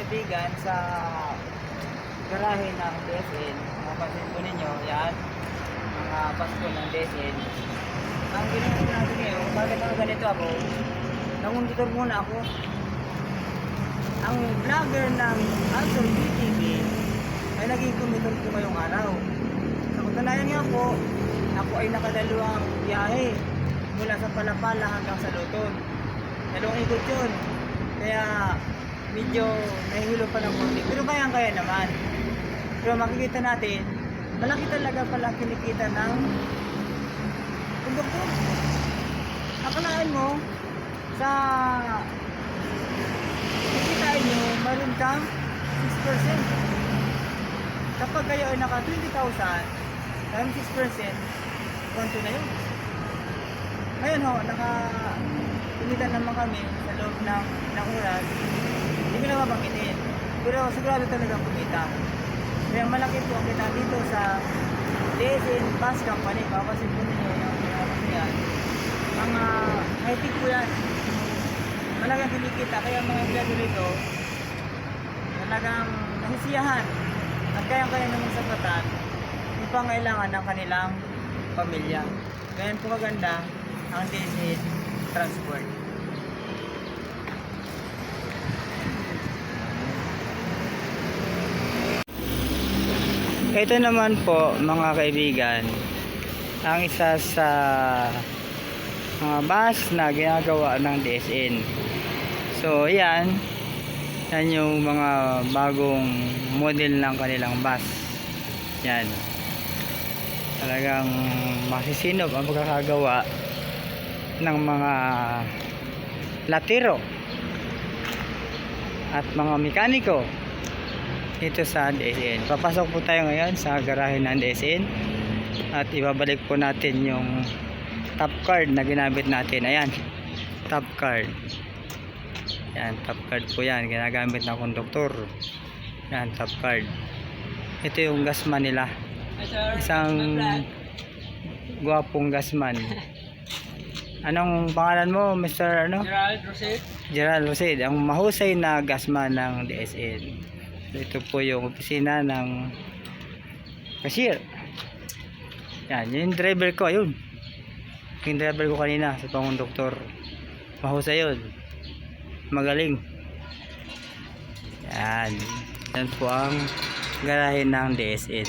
kaibigan sa garahe ng DSN. Mapapansin po ninyo, yan, mga pasko ng DSN. Ang ginawa natin ngayon, bakit ako ganito ako? Nangundutor muna ako. Ang vlogger ng Alton BTV ay naging kumitor po ngayong araw. Sa katunayan nga po, ako ay nakadalawang biyahe mula sa Palapala hanggang sa Luton. Dalawang ikot yun. Kaya medyo nahihilo pa ng konti. Pero kaya naman. Pero makikita natin, malaki talaga pala kinikita ng konduktor. Akalaan mo, sa kikitain nyo, meron kang 6%. Kapag kayo ay naka 20,000 times 6%, kwanto na yun. Ngayon ho, kumita naman kami sa loob ng oras. Hindi ko na mabanggitin. Pero sigurado talaga kumita. Kaya malaki po ang kita dito sa DSN Bus Company. Papasin po ninyo yung yan. Mga high-tech po yan. Malagang kinikita. Kaya mga empleyado rito, talagang nasisiyahan at kaya naman sagatan yung pangailangan ng kanilang pamilya. Kaya po maganda ang DSN Transport. Ito naman po mga kaibigan, ang isa sa mga bus na ginagawa ng DSN. So yan yung mga bagong model ng kanilang bus. Yan, talagang masisinop ang pagkakagawa ng mga latero at mga mekaniko dito sa DSN. Papasok po tayo ngayon sa garahe ng DSN at ibabalik po natin yung top card na ginamit natin. Ayan, top card. Yan, top card po yan, ginagamit ng konduktor. Yan, top card. Ito yung gasman nila, isang gwapong gasman. Anong pangalan mo, Mr. ano? Gerald Rosid. Gerald Rosid, ang mahusay na gasman ng DSN. Ito po yung opisina ng cashier. Yan, yung driver ko, ayun. Yung driver ko kanina sa pangkonduktor. Mahusay yun. Magaling. Yan. Yan po ang garahe ng DSN.